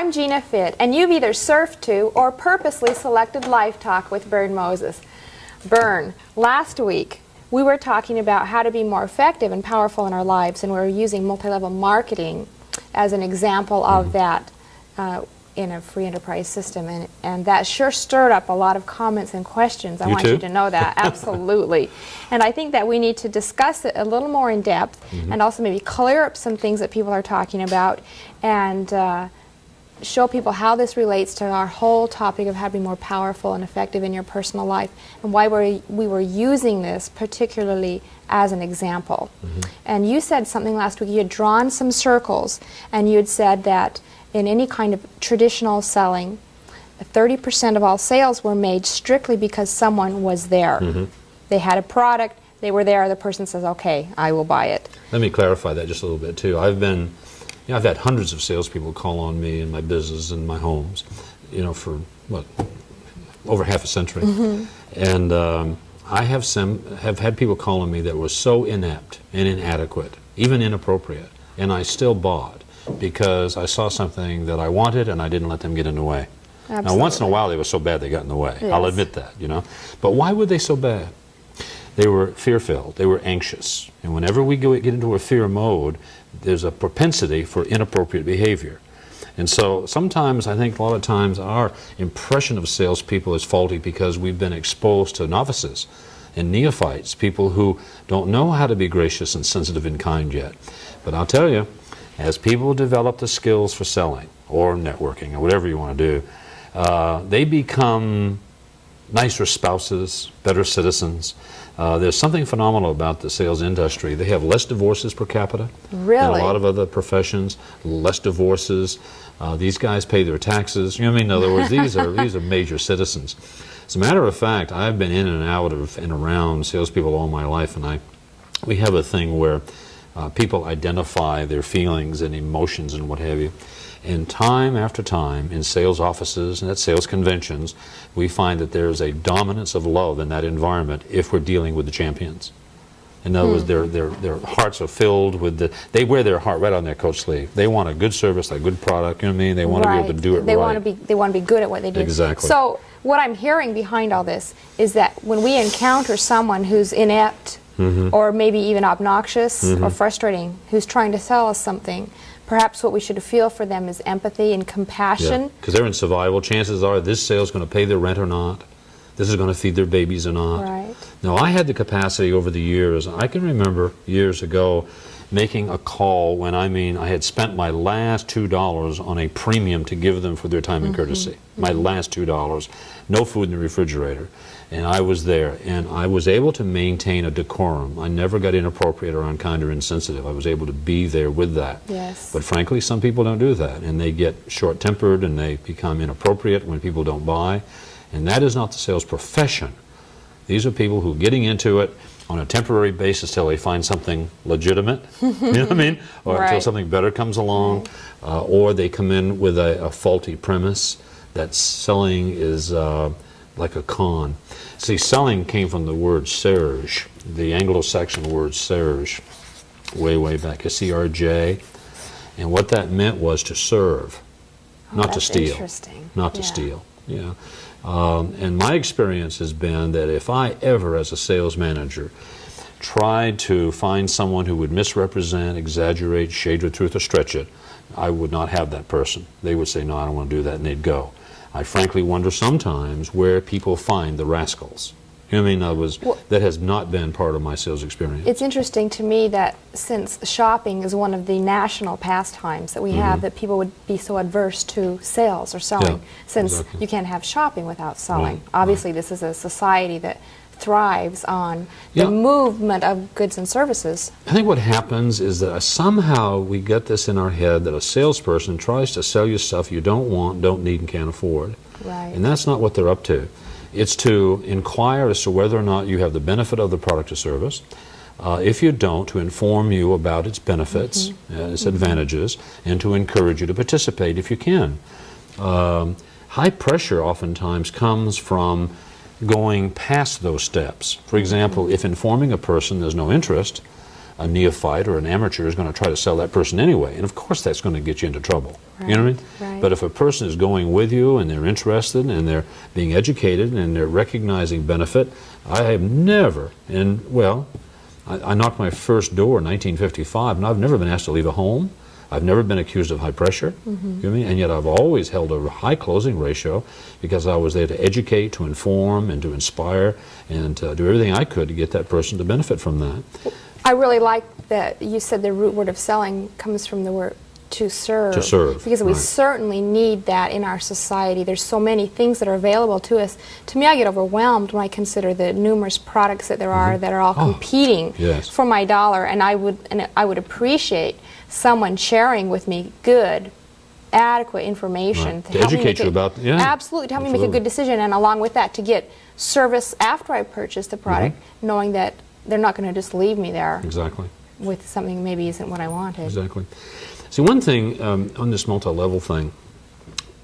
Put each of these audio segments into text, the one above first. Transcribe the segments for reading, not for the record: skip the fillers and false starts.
I'm Gina Fitt, and you've either surfed to or purposely selected Life Talk with Bern Moses. Bern, last week we were talking about how to be more effective and powerful in our lives, and we were using multi-level marketing as an example of that in a free enterprise system, and that sure stirred up a lot of comments and questions. I want you to know that. Absolutely. And I think that we need to discuss it a little more in depth and also maybe clear up some things that people are talking about and show people how this relates to our whole topic of how to be more powerful and effective in your personal life, and why we were using this particularly as an example. And you said something last week. You had drawn some circles, and you had said that in any kind of traditional selling, 30% of all sales were made strictly because someone was there. They had a product, they were there, the person says, okay, I will buy it. Let me clarify that just a little bit too. I've had hundreds of salespeople call on me in my business and my homes, for over half a century. And I have had people call on me that were so inept and inadequate, even inappropriate, and I still bought because I saw something that I wanted and I didn't let them get in the way. Absolutely. Now, once in a while they were so bad they got in the way. Yes. I'll admit that, But why were they so bad? They were fear-filled. They were anxious. And whenever we get into a fear mode, there's a propensity for inappropriate behavior. And so sometimes, I think a lot of times, our impression of salespeople is faulty because we've been exposed to novices and neophytes, people who don't know how to be gracious and sensitive and kind yet. But I'll tell you, as people develop the skills for selling or networking or whatever you want to do, they become nicer spouses, better citizens. There's something phenomenal about the sales industry. They have less divorces per capita than a lot of other professions, less divorces. These guys pay their taxes. In other words, these are major citizens. As a matter of fact, I've been in and out of and around salespeople all my life, and we have a thing where people identify their feelings and emotions and what have you. And time after time in sales offices and at sales conventions, we find that there's a dominance of love in that environment if we're dealing with the champions. In other words, their hearts are filled with they wear their heart right on their coat sleeve. They want a good service, a good product, They want to be able to do it they right. They want to be good at what they do. Exactly. So what I'm hearing behind all this is that when we encounter someone who's inept or maybe even obnoxious or frustrating, who's trying to sell us something, perhaps what we should feel for them is empathy and compassion. Because they're in survival. Chances are this sale's going to pay their rent or not. This is going to feed their babies or not. Right. Now, I had the capacity over the years. I can remember years ago making a call when I had spent my last $2 on a premium to give them for their time and courtesy. My last $2. No food in the refrigerator. And I was there, and I was able to maintain a decorum. I never got inappropriate or unkind or insensitive. I was able to be there with that. Yes. But frankly, some people don't do that, and they get short-tempered, and they become inappropriate when people don't buy. And that is not the sales profession. These are people who are getting into it on a temporary basis till they find something legitimate, you know what I mean? Or until something better comes along, or they come in with a faulty premise that selling is like a con. See, selling came from the word serge, the Anglo-Saxon word serge, way back, S-E-R-J, and what that meant was to serve, not to steal. Interesting. Not to steal. Yeah. And my experience has been that if I ever, as a sales manager, tried to find someone who would misrepresent, exaggerate, shade the truth, or stretch it, I would not have that person. They would say, no, I don't want to do that, and they'd go. I frankly wonder sometimes where people find the rascals. You know what I mean? That has not been part of my sales experience. It's interesting to me that since shopping is one of the national pastimes that we have, that people would be so adverse to sales or selling, since you can't have shopping without selling. Obviously, this is a society that thrives on the movement of goods and services. I think what happens is that somehow we get this in our head that a salesperson tries to sell you stuff you don't want, don't need, and can't afford. Right. And that's not what they're up to. It's to inquire as to whether or not you have the benefit of the product or service. If you don't, to inform you about its benefits, its advantages, and to encourage you to participate if you can. High pressure oftentimes comes from going past those steps. For example, if informing a person there's no interest, a neophyte or an amateur is going to try to sell that person anyway. And of course that's going to get you into trouble. You know what I mean? Right. But if a person is going with you and they're interested and they're being educated and they're recognizing benefit, I have never, I knocked my first door in 1955 and I've never been asked to leave a home. I've never been accused of high pressure, you know what I mean? And yet I've always held a high closing ratio because I was there to educate, to inform, and to inspire, and to do everything I could to get that person to benefit from that. I really like that you said the root word of selling comes from the word to serve. To serve, Because we right. certainly need that in our society. There's so many things that are available to us. To me, I get overwhelmed when I consider the numerous products that there are that are all competing yes. for my dollar, and I would appreciate someone sharing with me good, adequate information Right. To help me educate make you about, yeah. absolutely, to help me make a Absolutely. good decision, and along with that, to get service after I purchase the product, knowing that they're not going to just leave me there Exactly. with something maybe isn't what I wanted. Exactly. See, one thing on this multi-level thing,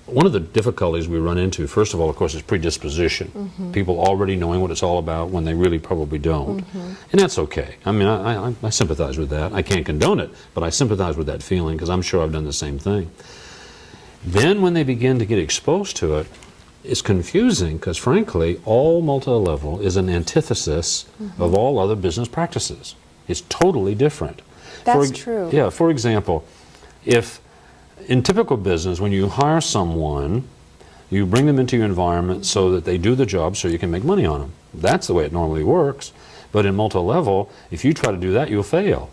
one of the difficulties we run into, first of all, of course, is predisposition. People already knowing what it's all about when they really probably don't. And that's okay. I mean, I sympathize with that. I can't condone it, but I sympathize with that feeling because I'm sure I've done the same thing. Then when they begin to get exposed to it, it's confusing because, frankly, all multi-level is an antithesis of all other business practices. It's totally different. That's true. Yeah, for example, if in typical business, when you hire someone, you bring them into your environment so that they do the job so you can make money on them. That's the way it normally works. But in multi-level, if you try to do that, you'll fail.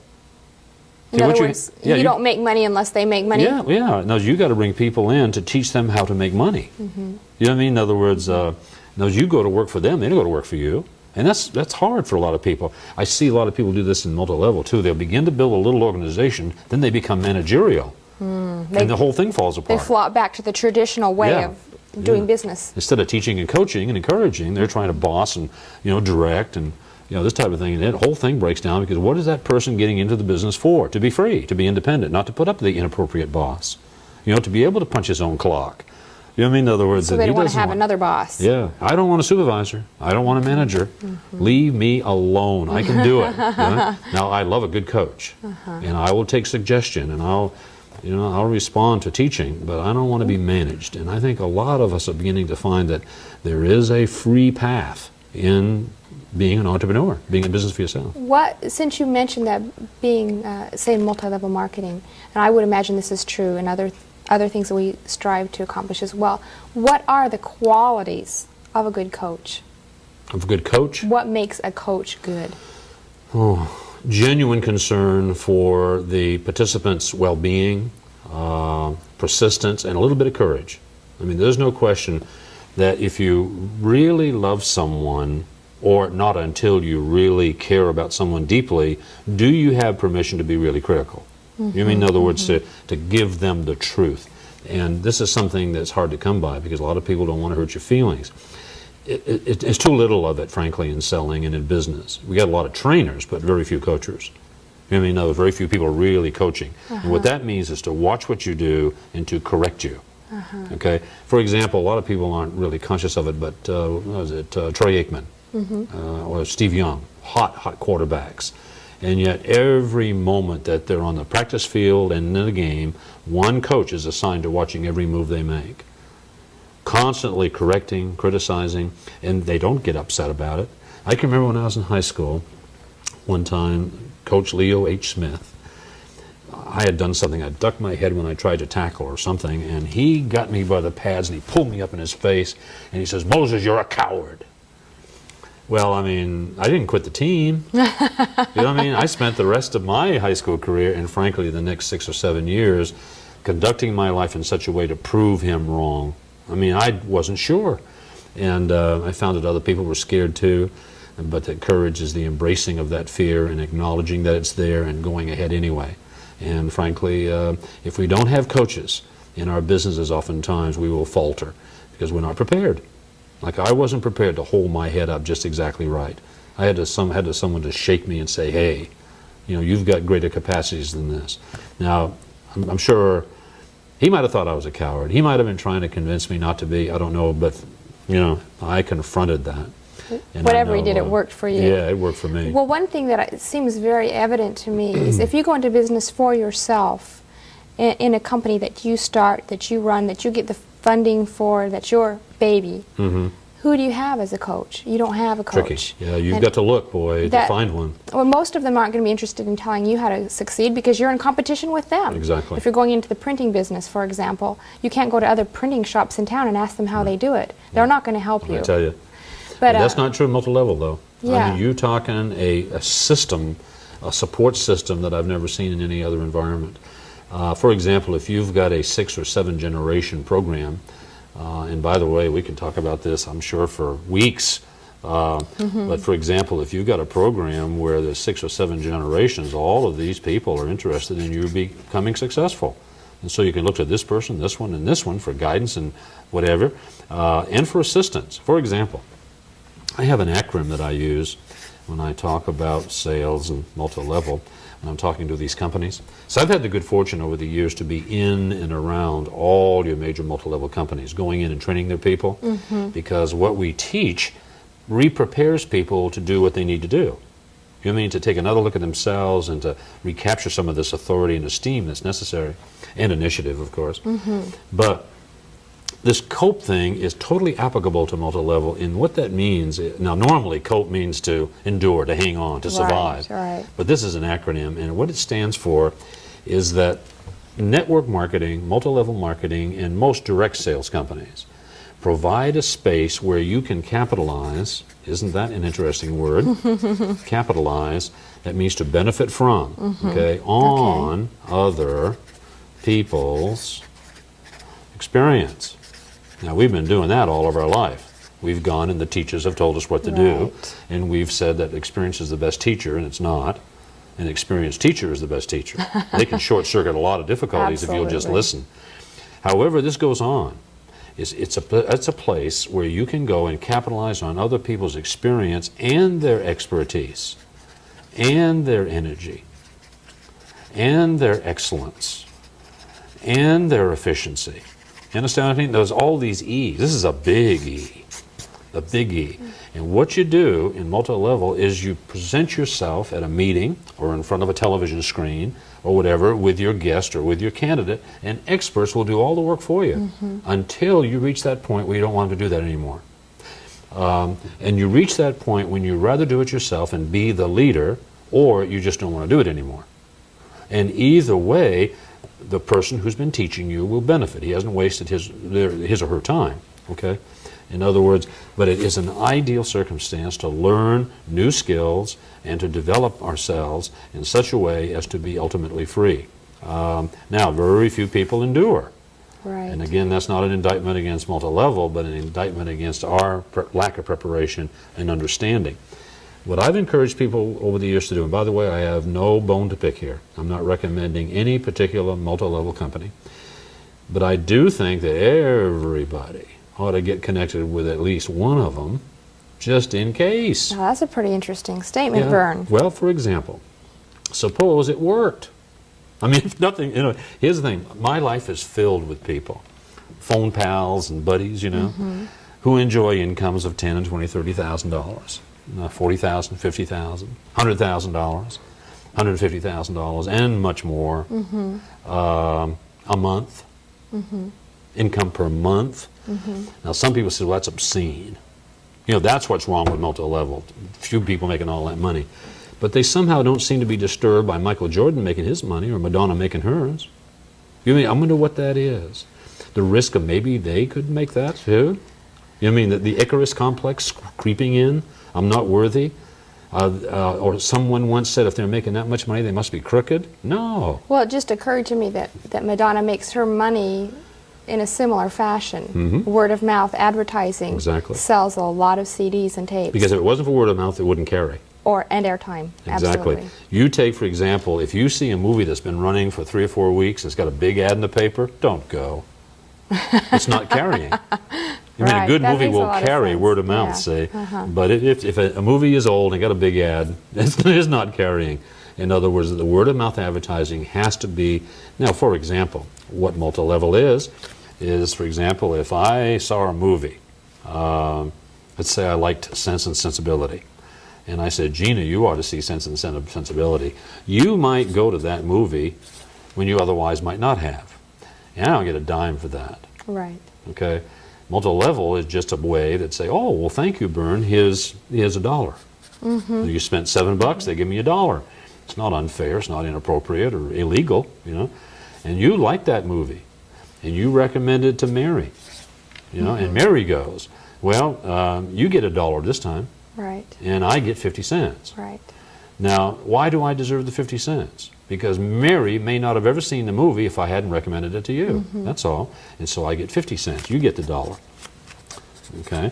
In See, other what words, yeah, you don't make money unless they make money. Yeah, yeah. No, you got to bring people in to teach them how to make money. You know what I mean? In other words, no, you go to work for them, they don't go to work for you. And that's hard for a lot of people. I see a lot of people do this in multi-level too. They'll begin to build a little organization, then they become managerial. And the whole thing falls They apart. flop back to the traditional way Yeah. of doing Yeah. business. Instead of teaching and coaching and encouraging, they're trying to boss and direct and this type of thing. And that whole thing breaks down because what is that person getting into the business for? To be free, to be independent, not to put up with the inappropriate boss. To be able to punch his own clock. You know what I mean? In other words, So that they he don't want to doesn't have want- another boss. Yeah, I don't want a supervisor. I don't want a manager. Leave me alone. I can do it. Now, I love a good coach, and I will take suggestion, and I'll respond to teaching, but I don't want to be managed. And I think a lot of us are beginning to find that there is a free path in being an entrepreneur, being in business for yourself. Since you mentioned that being, say, multi-level marketing, and I would imagine this is true in other things that we strive to accomplish as well, what are the qualities of a good coach? Of a good coach? What makes a coach good? Genuine concern for the participants' well-being, persistence, and a little bit of courage. I mean, there's no question that if you really love someone, or not until you really care about someone deeply, do you have permission to be really critical? You mean, in other words, to give them the truth. And this is something that's hard to come by because a lot of people don't want to hurt your feelings. It's too little of it, frankly, in selling and in business. We got a lot of trainers, but very few coachers. You know what I mean? No, very few people really coaching. And what that means is to watch what you do and to correct you. Okay? For example, a lot of people aren't really conscious of it, but what was it? Troy Aikman or Steve Young, hot quarterbacks. And yet every moment that they're on the practice field and in the game, one coach is assigned to watching every move they make. Constantly correcting, criticizing, and they don't get upset about it. I can remember when I was in high school, one time, Coach Leo H. Smith, I had done something, I ducked my head when I tried to tackle or something, and he got me by the pads and he pulled me up in his face and he says, "Moses, you're a coward." Well, I mean, I didn't quit the team. You know what I mean? I spent the rest of my high school career and frankly the next 6 or 7 years conducting my life in such a way to prove him wrong. I mean, I wasn't sure. And I found that other people were scared too. But that courage is the embracing of that fear and acknowledging that it's there and going ahead anyway. And frankly, if we don't have coaches in our businesses, oftentimes we will falter because we're not prepared. Like I wasn't prepared to hold my head up just exactly right. I had someone to shake me and say, "Hey, you've got greater capacities than this." Now, I'm sure he might have thought I was a coward. He might have been trying to convince me not to be. I don't know, but I confronted that. And I Whatever he know, did, it worked for you. Yeah, it worked for me. Well, one thing that seems very evident to me is if you go into business for yourself in a company that you start, that you run, that you get the funding for, that's your baby, who do you have as a coach? You don't have a coach. Tricky. Yeah, you've got to look, boy, to find one. Well, most of them aren't going to be interested in telling you how to succeed because you're in competition with them. Exactly. If you're going into the printing business, for example, you can't go to other printing shops in town and ask them how they do it. They're not going to help you. I tell you. But That's not true multi-level, though. Yeah. I mean, you're talking a system, a support system that I've never seen in any other environment. For example, if you've got a 6 or 7 generation program, and by the way, we can talk about this, I'm sure, for weeks. But for example, if you've got a program where there's 6 or 7 generations, all of these people are interested in you becoming successful. And so you can look to this person, this one, and this one for guidance and whatever, and for assistance. For example, I have an acronym that I use when I talk about sales and multi-level when I'm talking to these companies. So I've had the good fortune over the years to be in and around all your major multi-level companies, going in and training their people, because what we teach re-prepares people to do what they need to do. You mean to take another look at themselves and to recapture some of this authority and esteem that's necessary, and initiative, of course. But this COPE thing is totally applicable to multi-level in what that means. Now, normally COPE means to endure, to hang on, to survive. Right. But this is an acronym, and what it stands for is that network marketing, multi-level marketing, and most direct sales companies provide a space where you can capitalize. Isn't that an interesting word? Capitalize. That means to benefit from, on other people's experience. Now, we've been doing that all of our life. We've gone and the teachers have told us what to do, and we've said that experience is the best teacher, and it's not. An experienced teacher is the best teacher. They can short-circuit a lot of difficulties if you'll just listen. However, this goes on. It's a place where you can go and capitalize on other people's experience and their expertise and their energy and their excellence and their efficiency. You understand what I mean? There's all these E's. This is a big E. A big E. And what you do in multi-level is you present yourself at a meeting or in front of a television screen or whatever with your guest or with your candidate, and experts will do all the work for you until you reach that point where you don't want them to do that anymore. And you reach that point when you rather do it yourself and be the leader, or you just don't want to do it anymore. And either way, the person who's been teaching you will benefit. He hasn't wasted his or her time, okay? In other words, but it is an ideal circumstance to learn new skills and to develop ourselves in such a way as to be ultimately free. Now, very few people endure. Right. And again, that's not an indictment against multi-level, but an indictment against our lack of preparation and understanding. What I've encouraged people over the years to do, and by the way, I have no bone to pick here. I'm not recommending any particular multi-level company. But I do think that everybody ought to get connected with at least one of them, just in case. Now, that's a pretty interesting statement, Vern. Well, for example, suppose it worked. I mean, if nothing, here's the thing. My life is filled with people, phone pals and buddies, who enjoy incomes of $10,000 and $20,000, $30,000. $40,000, $50,000, $100,000, $150,000, and much more a month, income per month. Now, some people say, well, that's obscene. That's what's wrong with multi-level. Few people making all that money. But they somehow don't seem to be disturbed by Michael Jordan making his money or Madonna making hers. I wonder what that is. The risk of maybe they could make that too? The Icarus complex creeping in? I'm not worthy. Or someone once said if they're making that much money, they must be crooked. No. Well, it just occurred to me that Madonna makes her money in a similar fashion. Word of mouth advertising sells a lot of CDs and tapes. Because if it wasn't for word of mouth, it wouldn't carry. And airtime. Exactly. Absolutely. You take, for example, if you see a movie that's been running for 3 or 4 weeks, it's got a big ad in the paper, don't go. It's not carrying. A good movie will carry word of mouth, say. But if a movie is old and got a big ad, it's not carrying. In other words, the word of mouth advertising has to be. Now, for example, what multi-level is, for example, if I saw a movie, Let's say I liked Sense and Sensibility. And I said, Gina, you ought to see Sense and Sensibility. You might go to that movie when you otherwise might not have. And I don't get a dime for that. Right. Okay? Multi-level is just a way that say, oh, well, thank you, Bern. Here's $1. You spent $7, they give me $1. It's not unfair, it's not inappropriate or illegal, you know. And you like that movie, and you recommend it to Mary, you know, and Mary goes, well, you get $1 this time, Right. and I get 50 cents. Right. Now, why do I deserve the 50 cents? Because Mary may not have ever seen the movie if I hadn't recommended it to you. That's all. And so I get 50 cents. You get the $1. Okay?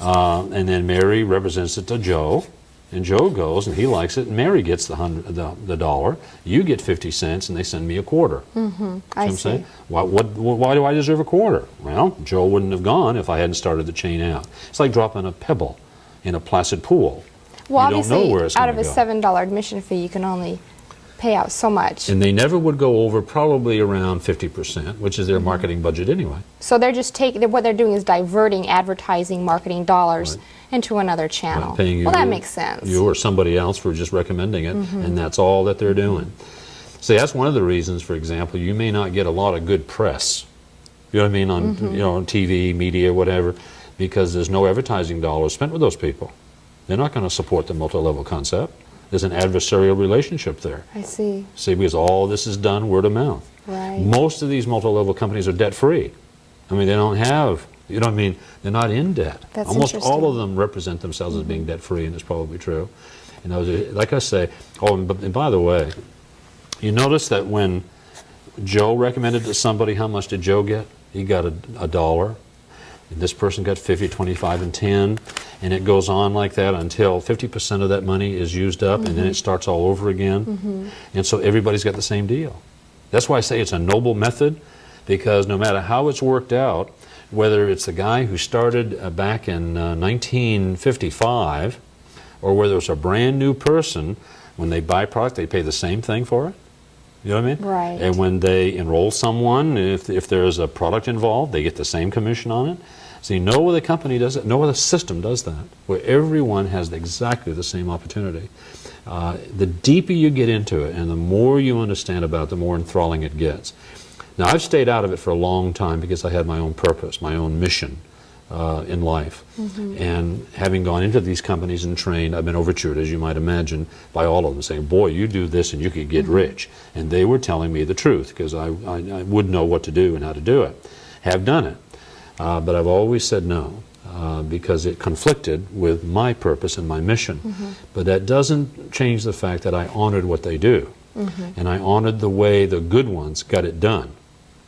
And then Mary represents it to Joe, and Joe goes and he likes it, and Mary gets the $1. You get 50 cents, and they send me a quarter. I see. Saying? Why do I deserve a quarter? Well, Joe wouldn't have gone if I hadn't started the chain out. It's like dropping a pebble in a placid pool. Well, You don't know obviously, where it's out of gonna a go. $7 admission fee, you can only pay out so much. And they never would go over probably around 50%, which is their marketing budget anyway. So they're just taking, what they're doing is diverting advertising, marketing dollars Right. into another channel. Paying you, Well, that makes sense. you or somebody else for just recommending it, and that's all that they're doing. See, that's one of the reasons, for example, you may not get a lot of good press. You know what I mean, on on TV, media, whatever, because there's no advertising dollars spent with those people. They're not going to support the multi-level concept. There's an adversarial relationship there. I see. See, because all this is done word of mouth. Right. Most of these multi-level companies are debt-free. I mean, they don't have, you know what I mean, they're not in debt. That's Almost all interesting. of them represent themselves as being debt-free, and it's probably true. And those are, like I say, oh, and by the way, you notice that when Joe recommended to somebody, how much did Joe get? He got $1. And this person got 50, 25, and 10, and it goes on like that until 50% of that money is used up, and then it starts all over again. And so everybody's got the same deal. That's why I say it's a noble method, because no matter how it's worked out, whether it's the guy who started back in 1955, or whether it's a brand new person, when they buy product, they pay the same thing for it. You know what I mean? Right. And when they enroll someone, if there's a product involved, they get the same commission on it. See, no other company does it, no other system does that, where everyone has exactly the same opportunity. The deeper you get into it and the more you understand about it, the more enthralling it gets. Now, I've stayed out of it for a long time because I had my own purpose, my own mission in life. And having gone into these companies and trained, I've been overtured, as you might imagine, by all of them, saying, boy, you do this and you could get rich. And they were telling me the truth, because I would know what to do and how to do it. Have done it. But I've always said no, because it conflicted with my purpose and my mission. But that doesn't change the fact that I honored what they do. And I honored the way the good ones got it done.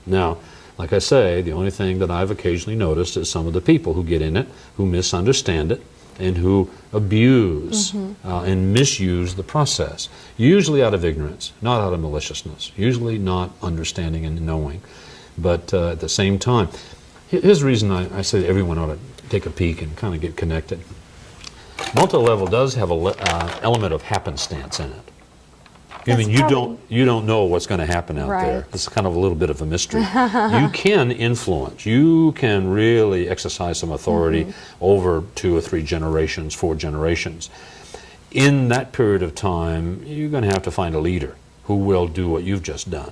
Now, like I say, the only thing that I've occasionally noticed is some of the people who get in it, who misunderstand it, and who abuse and misuse the process, usually out of ignorance, not out of maliciousness, usually not understanding and knowing. But at the same time, here's the reason I say everyone ought to take a peek and kind of get connected. Multi-level does have an element of happenstance in it. I mean, That's you don't know what's going to happen out there. Right. It's kind of a little bit of a mystery. You can influence. You can really exercise some authority over 2 or 3 generations, 4 generations. In that period of time, you're going to have to find a leader who will do what you've just done.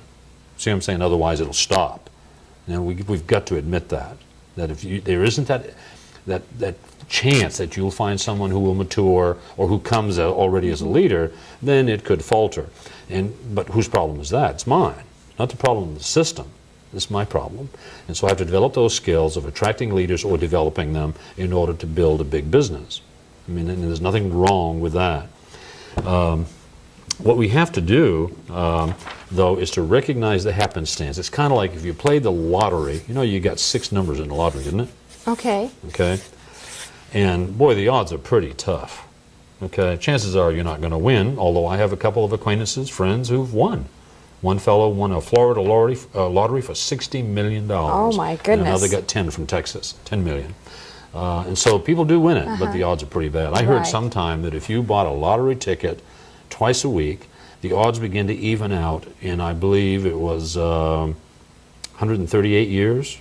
See what I'm saying? Otherwise, it'll stop. And we've got to admit that if there isn't that chance that you'll find someone who will mature or who comes already as a leader, then it could falter. But whose problem is that? It's mine. Not the problem of the system. It's my problem. And so I have to develop those skills of attracting leaders or developing them in order to build a big business. I mean, and there's nothing wrong with that. What we have to do, though, is to recognize the happenstance. It's kind of like if you play the lottery. You know, you got 6 numbers in the lottery, isn't it? Okay. Okay. And boy, the odds are pretty tough. Okay. Chances are you're not going to win, although I have a couple of acquaintances, friends who've won. One fellow won a Florida lottery for $60 million. Oh, my And goodness. another got 10 from Texas, 10 million. And so people do win it, but the odds are pretty bad. I heard Right. sometime that if you bought a lottery ticket twice a week, the odds begin to even out in, I believe it was 138 years.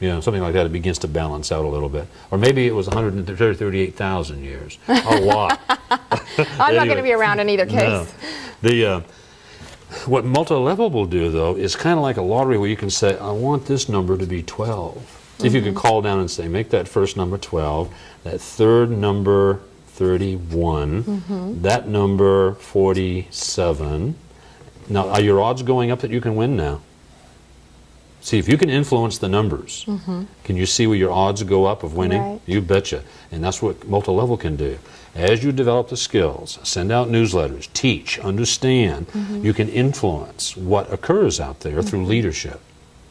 Yeah, something like that. It begins to balance out a little bit. Or maybe it was 138,000 years. A lot. I'm not going to be around in either case. No. What multi-level will do, though, is kind of like a lottery where you can say, I want this number to be 12. If you could call down and say, make that first number 12, that third number 31, that number 47. Now, are your odds going up that you can win now? See, if you can influence the numbers, can you see where your odds go up of winning? Right. You betcha. And that's what multi-level can do. As you develop the skills, send out newsletters, teach, understand, you can influence what occurs out there through leadership.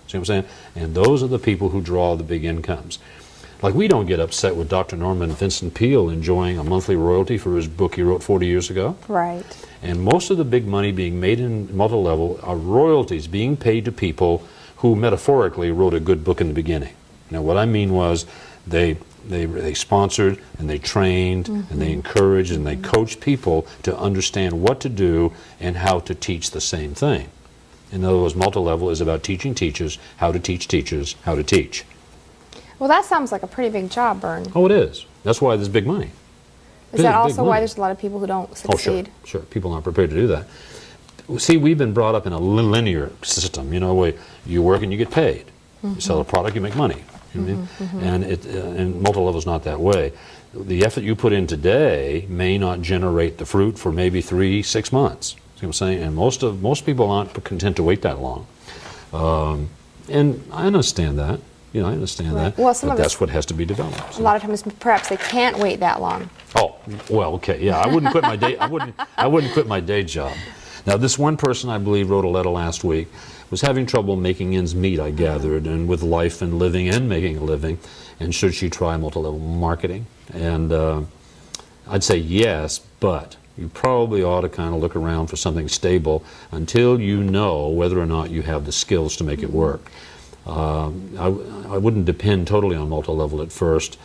See what I'm saying? And those are the people who draw the big incomes. Like, we don't get upset with Dr. Norman Vincent Peale enjoying a monthly royalty for his book he wrote 40 years ago. Right. And most of the big money being made in multi-level are royalties being paid to people who metaphorically wrote a good book in the beginning. Now, what I mean was they sponsored and they trained and they encouraged and they coached people to understand what to do and how to teach the same thing. In other words, multi-level is about teaching teachers how to teach how to teach. Well, that sounds like a pretty big job, Bern. Oh, it is. That's why there's big money. Is that Big also why money. there's a lot of people who don't Oh, sure, succeed? sure. People aren't prepared to do that. See, we've been brought up in a linear system, you know, where you work and you get paid. You sell a product, you make money. You know what I mean? And multi-level is not that way. The effort you put in today may not generate the fruit for maybe 3-6 months. See what I'm saying? And most people aren't content to wait that long. And I understand that. You know, I understand Right. that. Well, some but of that's us- what has to be developed. A lot of times, perhaps they can't wait that long. Oh, well, okay, yeah. I wouldn't quit my day. I wouldn't quit my day job. Now, this one person, I believe, wrote a letter last week, was having trouble making ends meet, I gathered, and with life and living and making a living. And should she try multi-level marketing? And I'd say yes, but you probably ought to kind of look around for something stable until you know whether or not you have the skills to make it work. I wouldn't depend totally on multi-level at first.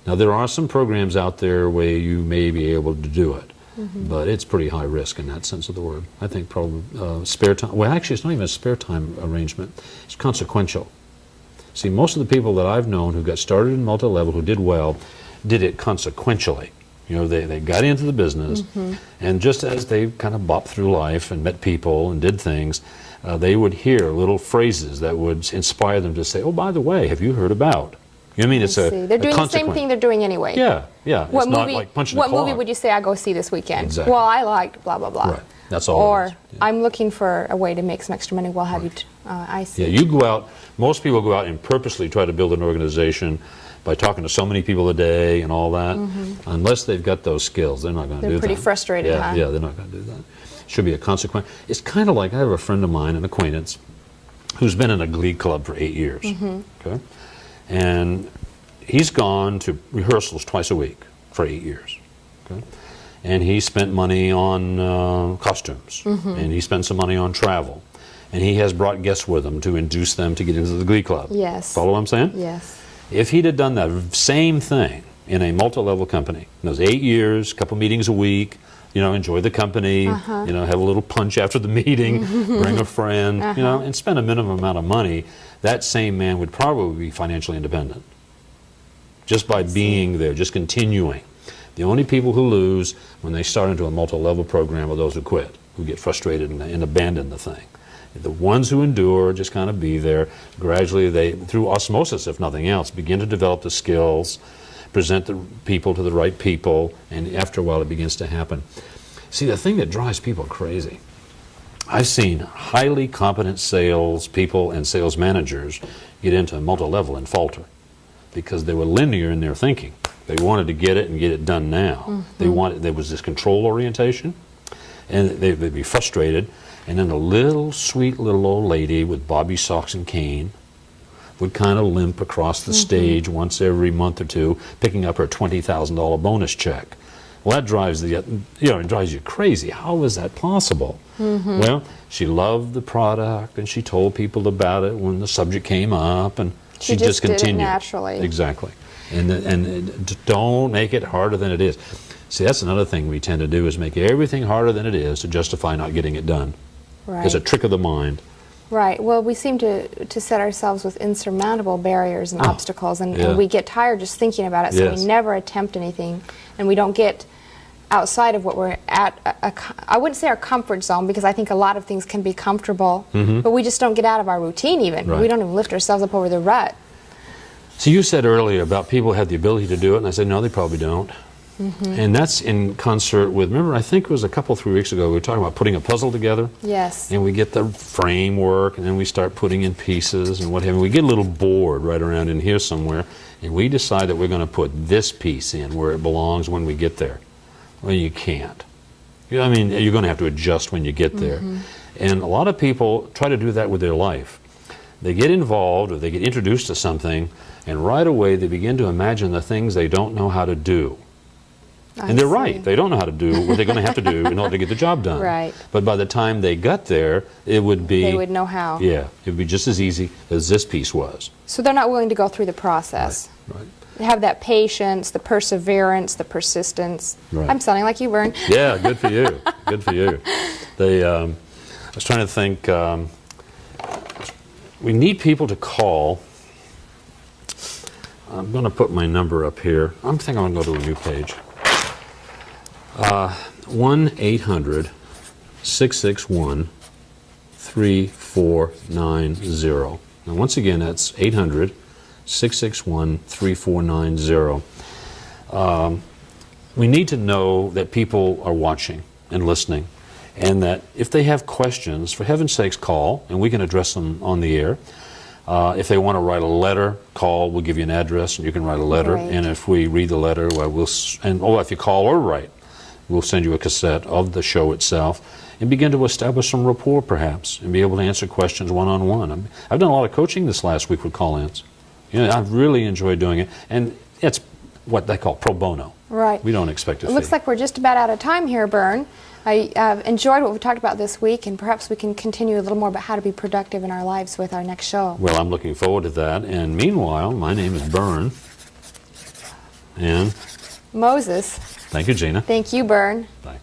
Now, there are some programs out there where you may be able to do it, but it's pretty high risk in that sense of the word. I think probably spare time. Well, actually, it's not even a spare time arrangement. It's consequential. See, most of the people that I've known who got started in multi-level, who did well, did it consequentially. You know, they got into the business, and just as they kind of bopped through life and met people and did things, they would hear little phrases that would inspire them to say, oh, by the way, have you heard about? You know what I mean? It's I see. They're doing the same thing they're doing anyway. Yeah, yeah. What It's not movie? like punching What a clock. movie would you say I go see this weekend? Exactly. Well, I liked blah blah blah. Right. That's all. Or it is. Yeah. I'm looking for a way to make some extra money. Well, have you? I see. Yeah, you go out, most people go out and purposely try to build an organization by talking to so many people a day and all that. Unless they've got those skills, they're not going to do that. They're pretty frustrated, yeah, huh? Yeah, they're not going to do that. Should be a consequence. It's kind of like, I have a friend of mine, an acquaintance, who's been in a glee club for 8 years. Okay? And he's gone to rehearsals twice a week for 8 years. Okay? And he spent money on costumes, and he spent some money on travel. And he has brought guests with him to induce them to get into the glee club. Yes. Follow what I'm saying? Yes. If he'd have done that same thing in a multi-level company, in those 8 years, a couple meetings a week, you know, enjoy the company, you know, have a little punch after the meeting, bring a friend, you know, and spend a minimum amount of money, that same man would probably be financially independent. Just by being there, just continuing. The only people who lose when they start into a multi-level program are those who quit, who get frustrated and abandon the thing. The ones who endure, just kind of be there, gradually they, through osmosis if nothing else, begin to develop the skills, present the people to the right people, and after a while it begins to happen. See, the thing that drives people crazy, I've seen highly competent sales people and sales managers get into multi-level and falter because they were linear in their thinking. They wanted to get it and get it done now. There was this control orientation, and they'd be frustrated. And then a little sweet little old lady with bobby socks and cane would kind of limp across the stage once every month or two, picking up her $20,000 bonus check. Well, that drives it drives you crazy. How is that possible? Well, she loved the product, and she told people about it when the subject came up, and she just did it continued naturally. Exactly. And don't make it harder than it is. See, that's another thing we tend to do, is make everything harder than it is to justify not getting it done. Right. It's a trick of the mind. Right. Well, we seem to set ourselves with insurmountable barriers and obstacles, and, yeah. and we get tired just thinking about it, so Yes. we never attempt anything, and we don't get outside of what we're at. I wouldn't say our comfort zone, because I think a lot of things can be comfortable, but we just don't get out of our routine even. Right. We don't even lift ourselves up over the rut. So you said earlier about people have the ability to do it, and I said, no, they probably don't. And that's in concert with, remember, I think it was a couple, 3 weeks ago, we were talking about putting a puzzle together. Yes. And we get the framework, and then we start putting in pieces and what have you. We get a little bored right around in here somewhere, and we decide that we're going to put this piece in where it belongs when we get there. Well, you can't. You know, I mean, you're going to have to adjust when you get there. And a lot of people try to do that with their life. They get involved or they get introduced to something, and right away they begin to imagine the things they don't know how to do. And they're right. They don't know how to do what they're going to have to do in order to get the job done. Right. But by the time they got there, it would be... They would know how. Yeah. It would be just as easy as this piece was. So they're not willing to go through the process. Right. They have that patience, the perseverance, the persistence. Right. I'm sounding like you, Vern. Yeah, good for you. Good for you. They, I was trying to think, we need people to call. I'm going to put my number up here. I'm thinking I'm going to go to a new page. 1-800-661-3490. Now, once again, that's 800-661-3490. We need to know that people are watching and listening, and that if they have questions, for heaven's sakes, call, and we can address them on the air. If they want to write a letter, call. We'll give you an address, and you can write a letter. Right. And if we read the letter, well, if you call or write, we'll send you a cassette of the show itself, and begin to establish some rapport, perhaps, and be able to answer questions one-on-one. I've done a lot of coaching this last week with call-ins. You know, I've really enjoyed doing it, and it's what they call pro bono. Right. We don't expect a It fee. looks like we're just about out of time here, Bern. I enjoyed what we talked about this week, and perhaps we can continue a little more about how to be productive in our lives with our next show. Well, I'm looking forward to that. And meanwhile, my name is Bern. And Moses. thank you, Gina. Thank you, Bern. Bye.